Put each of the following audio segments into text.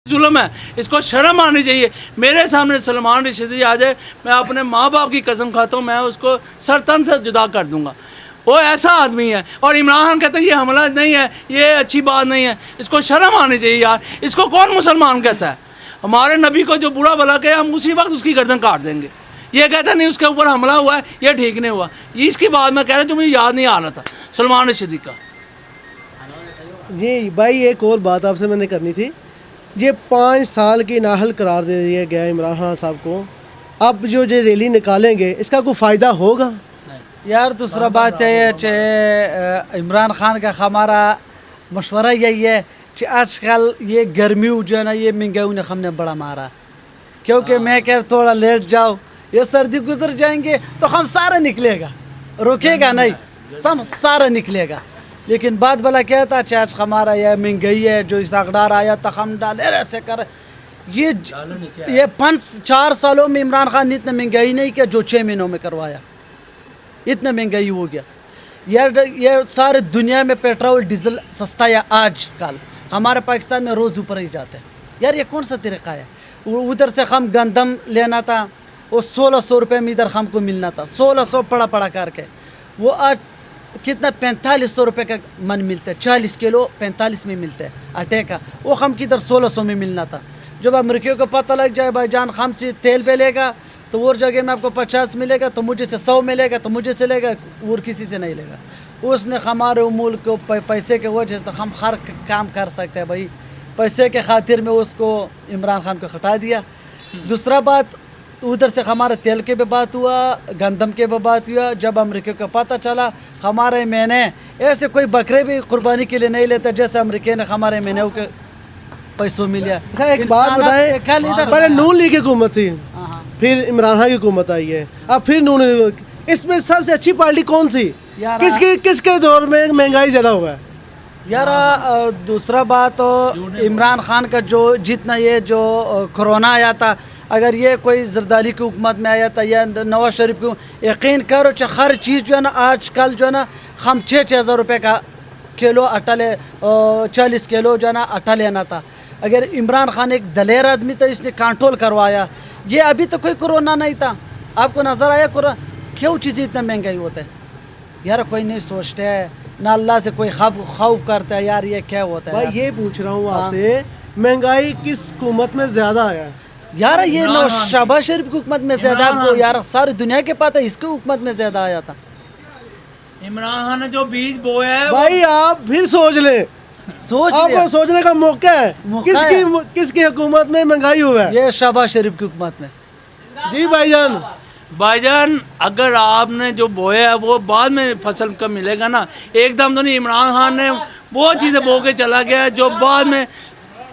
जुल्म है, इसको शर्म आनी चाहिए। मेरे सामने सलमान रशीदी आ जाए, मैं अपने माँ बाप की कसम खाता हूँ, मैं उसको सरतन से जुदा कर दूँगा। वो ऐसा आदमी है। और इमरान खान कहते हैं ये हमला नहीं है, ये अच्छी बात नहीं है, इसको शर्म आनी चाहिए यार। इसको कौन मुसलमान कहता है? हमारे नबी को जो बुरा भला कहे हम उसी वक्त उसकी गर्दन काट देंगे। ये कहता नहीं उसके ऊपर हमला हुआ है, ये ठीक नहीं हुआ। इसकी बात मैं कह रहा हूँ, मुझे याद नहीं आ रहा था सलमान रशीदी का। जी भाई, एक और बात आपसे मैंने करनी थी। ये 5 साल की नाहल करार दे दिया गया इमरान खान साहब को। अब जो रैली निकालेंगे इसका कोई फ़ायदा होगा? यार दूसरा बात है कि इमरान खान का हमारा मशवरा यही है कि आजकल ये गर्मी जो है ना, ये महंगाई ने हमने बड़ा मारा। क्योंकि मैं कह थोड़ा लेट जाओ, ये सर्दी गुजर जाएंगे तो हम सारा निकलेगा, रुकेगा नहीं, सब सारा निकलेगा। लेकिन बात भला क्या था, आज हमारा यह महंगाई है जो इस अकदार आया तो हम डाले ऐसे कर। ये 4 सालों में इमरान खान ने इतना महंगाई नहीं किया जो 6 महीनों में करवाया। इतना महंगाई हो गया यार। ये सारे दुनिया में पेट्रोल डीजल सस्ता है आज कल, हमारे पाकिस्तान में रोज़ ऊपर ही जाते हैं यार। ये कौन सा तरीक़ा है? उधर से हम गंदम लेना था, वो 1600 रुपये में इधर हमको मिलना था, 1600 पड़ा करके। वो आज कितना 4500 रुपये का मन मिलता है, 40 किलो 45 में मिलता है आटे का, वो हम किधर 1600 में मिलना था। जब अमरीकियों को पता लग जाए भाई जान हम से तेल पे लेगा तो और जगह में आपको 50 मिलेगा, तो मुझे से 100 मिलेगा, तो मुझे से लेगा और किसी से नहीं लेगा। उसने हमारे मुल्क को पैसे के वजह से हम हर काम कर सकते हैं भाई, पैसे के खातिर में उसको इमरान खान को हटा दिया। दूसरा बात, उधर से हमारे तेल के भी बात हुआ, गंदम के भी बात हुआ। जब अमरीका को पता चला, हमारे मैंने ऐसे कोई बकरे भी कुर्बानी के लिए नहीं लेते जैसे अमरीका ने हमारे मैंने के पैसों मिल गया। एक बात बताएं, पहले नून लीग की हुकूमत थी, फिर इमरान खान की हुकूमत आई है, अब फिर नून। इसमें सबसे अच्छी पार्टी कौन थी? किसके दौर में महंगाई ज़्यादा हुआ है? यार दूसरा बात, इमरान खान का जो जितना ये जो कोरोना आया था, अगर ये कोई जरदारी की हुकूमत में आया था या नवाज शरीफ को, यकीन करो कि हर चीज़ जो है ना आज कल जो है ना, हम 6-6 हज़ार रुपये का किलो आटा ले, 40 किलो जो है ना आटा लेना था। अगर इमरान खान एक दलेर आदमी था, इसने कंट्रोल करवाया। ये अभी तो कोई कोरोना नहीं था, आपको नज़र आया कोरोना? क्यों चीज़ इतना महंगाई होता है यार? कोई नहीं सोचता है ना, अल्लाह से कोई खौफ करता है यार, ये क्या होता है? भाई ये पूछ रहा हूँ आपसे, महंगाई किस हुकूमत में ज़्यादा आया यार? ये शहबाज शरीफ की हुकूमत में ज़्यादा, आपको यार सारी दुनिया के पता है, इसकी हुकूमत में ज़्यादा आया था। इमरान खान ने जो बीज बोया है भाई, आप फिर सोच लें, आपको सोचने का मौका है। किसकी हुकूमत में महंगाई हुआ है? ये शहबाज शरीफ की हुकूमत में। जी भाईजान, अगर आपने जो बोया है वो बाद में फसल कब मिलेगा ना, एकदम तो नहीं। इमरान खान ने वो चीज़ें बो के चला गया जो बाद में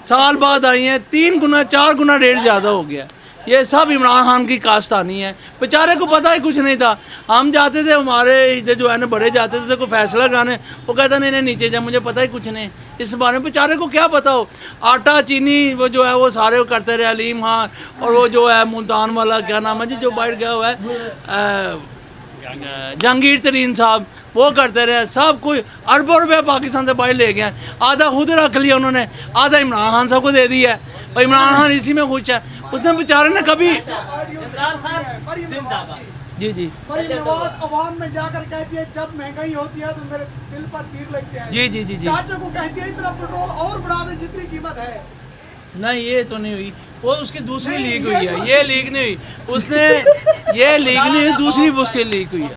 साल बाद आई हैं, 3 गुना 4 गुना रेट ज़्यादा हो गया। ये सब इमरान खान की काश्तानी है। बेचारे को पता ही कुछ नहीं था। हम जाते थे, हमारे इधर जो है ना बड़े जाते थे कोई फैसला कराने, वो कहता नहीं नीचे जा, मुझे पता ही कुछ नहीं इस बारे में। बेचारे को क्या पता हो? आटा चीनी वो जो है वो सारे करते रहे, अलीम खान और वो जो है मुल्तान वाला क्या नाम है जी जो बाहर गया हुआ है, जहांगीर तरीन साहब, वो करते रहे। सब कुछ अरबों रुपये पाकिस्तान से बाहर ले गए। आधा खुद रख लिया उन्होंने, आधा इमरान खान साहब को दे दिया है। और इमरान खान इसी में खुश है। उसने बेचारे ने कभी जी अवाम में जाकर कहती है जब महंगाई होती है तो मेरे दिल पर तीर लगते हैं। जी चाचा को कहती है इतना पेट्रोल और बढ़ा दे जितनी कीमत है। नहीं, ये तो नहीं हुई, वो उसकी दूसरी लीग हुई है, ये लीग नहीं हुई। उसने ये लीग नहीं हुई, दूसरी उसकी लीग हुई है।